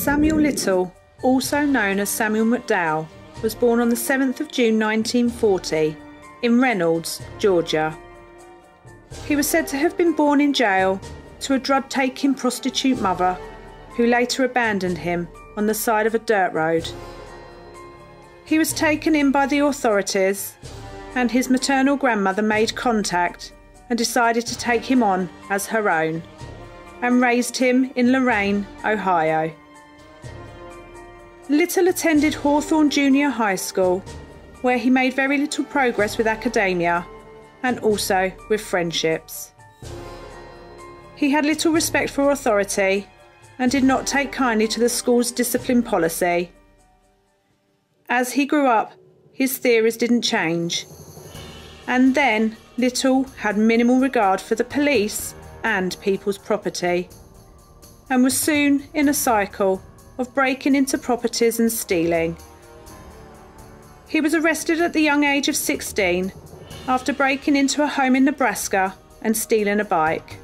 Samuel Little, also known as Samuel McDowell, was born on the 7th of June 1940 in Reynolds, Georgia. He was said to have been born in jail to a drug-taking prostitute mother who later abandoned him on the side of a dirt road. He was taken in by the authorities, and his maternal grandmother made contact and decided to take him on as her own and raised him in Lorain, Ohio. Little attended Hawthorne Junior High School, where he made very little progress with academia and also with friendships. He had little respect for authority and did not take kindly to the school's discipline policy. As he grew up, his theories didn't change. And then Little had minimal regard for the police and people's property, and was soon in a cycle of breaking into properties and stealing. He was arrested at the young age of 16 after breaking into a home in Nebraska and stealing a bike.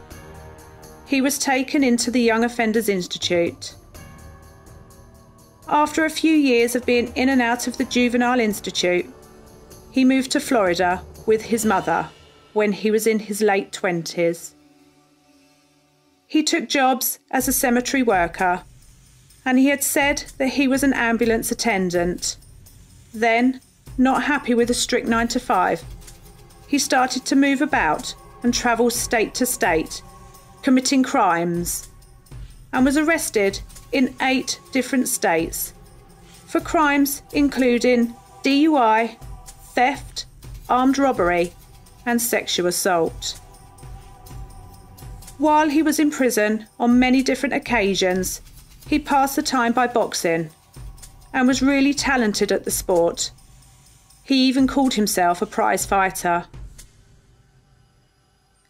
He was taken into the Young Offenders Institute. After a few years of being in and out of the Juvenile Institute, he moved to Florida with his mother when he was in his late 20s. He took jobs as a cemetery worker, and he had said that he was an ambulance attendant. Then, not happy with a strict 9 to 5, he started to move about and travel state to state, committing crimes, and was arrested in 8 different states for crimes including DUI, theft, armed robbery, and sexual assault. While he was in prison on many different occasions, he passed the time by boxing and was really talented at the sport. He even called himself a prize fighter.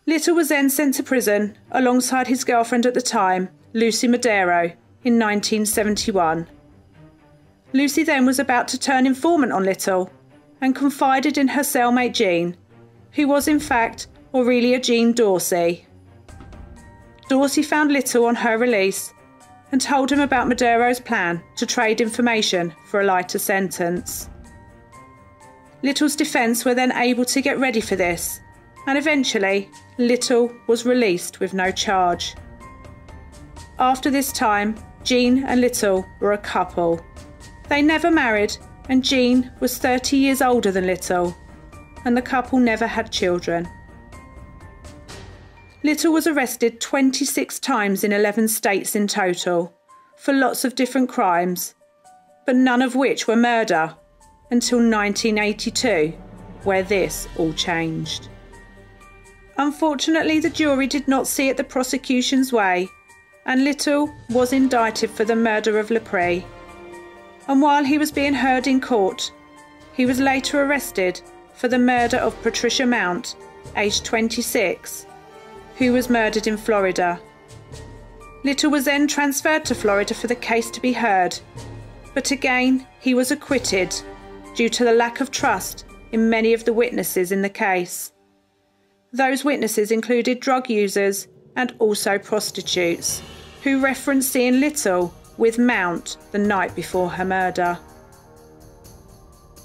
Little was then sent to prison alongside his girlfriend at the time, Lucy Madero, in 1971. Lucy then was about to turn informant on Little and confided in her cellmate Jean, who was in fact Aurelia Jean Dorsey. Dorsey found Little on her release and told him about Madero's plan to trade information for a lighter sentence. Little's defence were then able to get ready for this, and eventually Little was released with no charge. After this time, Jean and Little were a couple. They never married, and Jean was 30 years older than Little, and the couple never had children. Little was arrested 26 times in 11 states in total, for lots of different crimes, but none of which were murder, until 1982, where this all changed. Unfortunately, the jury did not see it the prosecution's way, and Little was indicted for the murder of Lepre. And while he was being heard in court, he was later arrested for the murder of Patricia Mount, aged 26, who was murdered in Florida. Little was then transferred to Florida for the case to be heard, but again he was acquitted due to the lack of trust in many of the witnesses in the case. Those witnesses included drug users and also prostitutes, who referenced seeing Little with Mount the night before her murder.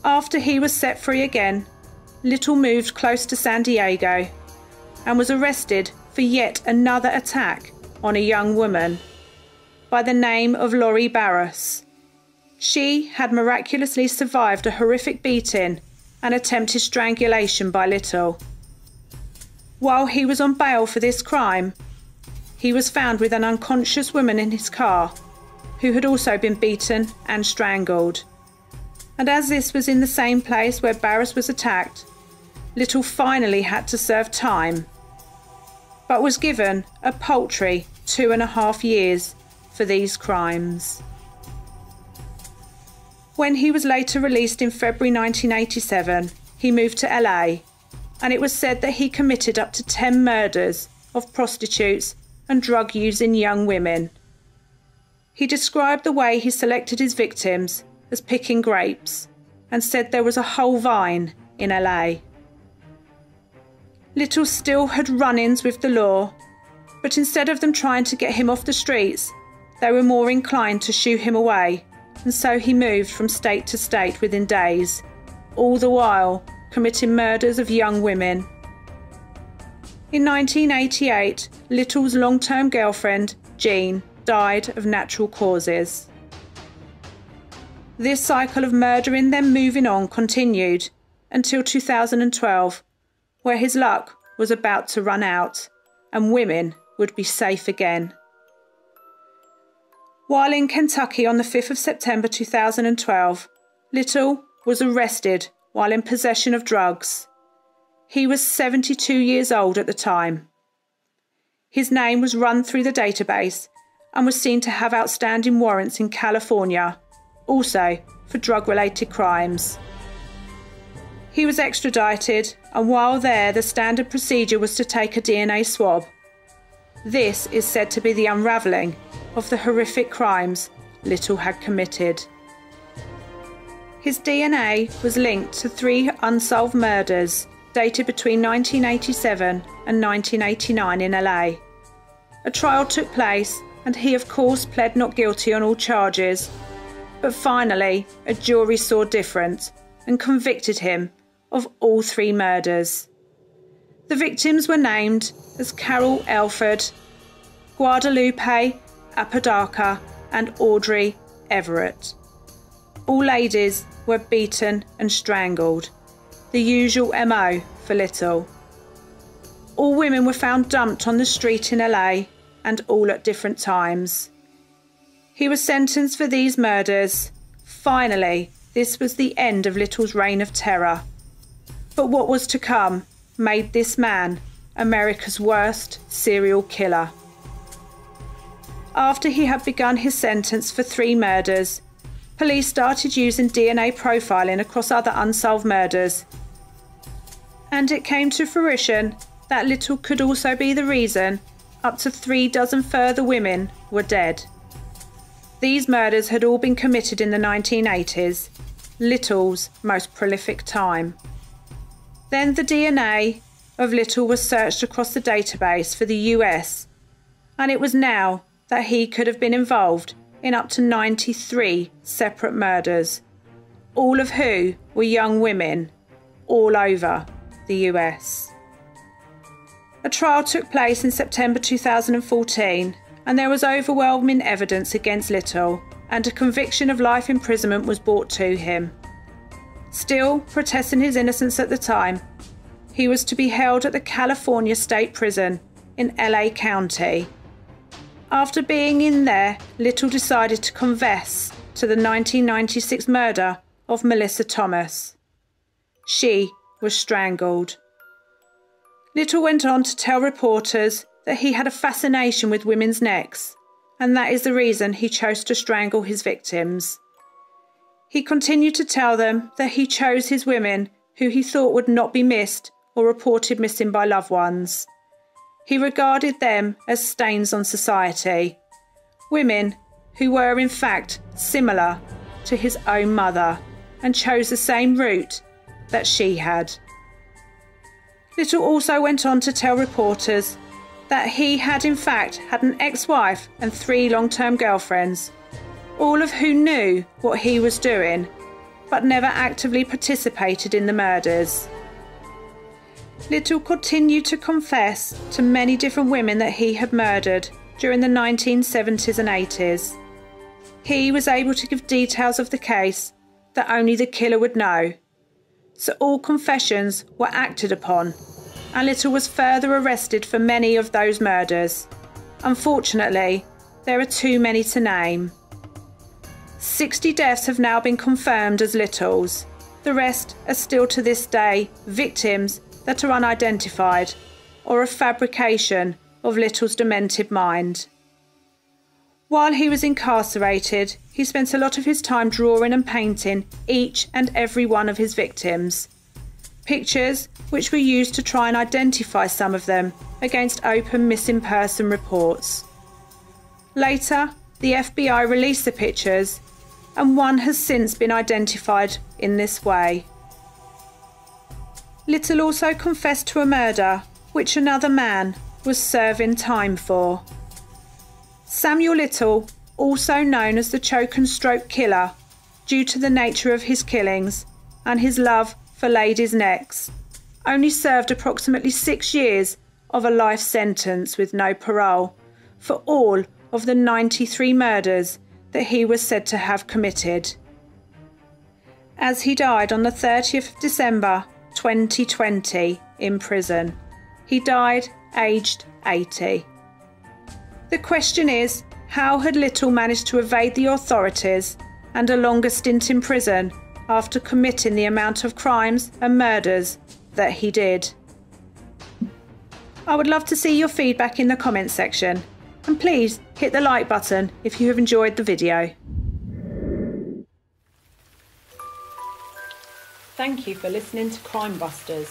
After he was set free again, Little moved close to San Diego and was arrested for yet another attack on a young woman by the name of Lori Barras. She had miraculously survived a horrific beating and attempted strangulation by Little. While he was on bail for this crime, he was found with an unconscious woman in his car who had also been beaten and strangled. And as this was in the same place where Barras was attacked, Little finally had to serve time, but was given a paltry 2.5 years for these crimes. When he was later released in February 1987, he moved to LA, and it was said that he committed up to 10 murders of prostitutes and drug-using young women. He described the way he selected his victims as picking grapes and said there was a whole vine in LA. Little still had run-ins with the law, but instead of them trying to get him off the streets, they were more inclined to shoo him away, and so he moved from state to state within days, all the while committing murders of young women. In 1988, Little's long-term girlfriend, Jean, died of natural causes. This cycle of murdering then moving on continued until 2012, where his luck was about to run out and women would be safe again. While in Kentucky on the 5th of September 2012, Little was arrested while in possession of drugs. He was 72 years old at the time. His name was run through the database and was seen to have outstanding warrants in California, also for drug-related crimes. He was extradited, and while there, the standard procedure was to take a DNA swab. This is said to be the unravelling of the horrific crimes Little had committed. His DNA was linked to 3 unsolved murders dated between 1987 and 1989 in LA. A trial took place and he of course pled not guilty on all charges, but finally a jury saw different and convicted him of all 3 murders. The victims were named as Carol Elford, Guadalupe Apodaca and Audrey Everett. All ladies were beaten and strangled, the usual MO for Little. All women were found dumped on the street in LA, and all at different times. He was sentenced for these murders. Finally, this was the end of Little's reign of terror. But what was to come made this man America's worst serial killer. After he had begun his sentence for 3 murders, police started using DNA profiling across other unsolved murders. And it came to fruition that Little could also be the reason up to 3 dozen further women were dead. These murders had all been committed in the 1980s, Little's most prolific time. Then the DNA of Little was searched across the database for the US, and it was now that he could have been involved in up to 93 separate murders, all of who were young women all over the US. A trial took place in September 2014, and there was overwhelming evidence against Little, and a conviction of life imprisonment was brought to him. Still protesting his innocence at the time, he was to be held at the California State Prison in LA County. After being in there, Little decided to confess to the 1996 murder of Melissa Thomas. She was strangled. Little went on to tell reporters that he had a fascination with women's necks, and that is the reason he chose to strangle his victims. He continued to tell them that he chose his women who he thought would not be missed or reported missing by loved ones. He regarded them as stains on society, women who were in fact similar to his own mother and chose the same route that she had. Little also went on to tell reporters that he had in fact had an ex-wife and 3 long-term girlfriends, all of who knew what he was doing, but never actively participated in the murders. Little continued to confess to many different women that he had murdered during the 1970s and 80s. He was able to give details of the case that only the killer would know. So all confessions were acted upon, and Little was further arrested for many of those murders. Unfortunately, there are too many to name. 60 deaths have now been confirmed as Little's. The rest are still to this day victims that are unidentified or a fabrication of Little's demented mind. While he was incarcerated, he spent a lot of his time drawing and painting each and every one of his victims. Pictures which were used to try and identify some of them against open missing person reports. Later, the FBI released the pictures, and one has since been identified in this way. Little also confessed to a murder which another man was serving time for. Samuel Little also known as the choke and stroke killer, due to the nature of his killings and his love for ladies' necks, only served approximately 6 years of a life sentence with no parole for all of the 93 murders that he was said to have committed. As he died on the 30th of December 2020 in prison. He died aged 80. The question is, how had Little managed to evade the authorities and a longer stint in prison after committing the amount of crimes and murders that he did? I would love to see your feedback in the comments section, and please hit the like button if you have enjoyed the video. Thank you for listening to Crime Busters.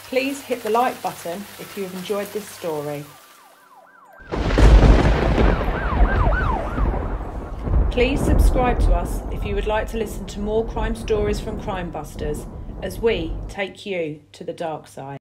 Please hit the like button if you have enjoyed this story. Please subscribe to us if you would like to listen to more crime stories from Crime Busters as we take you to the dark side.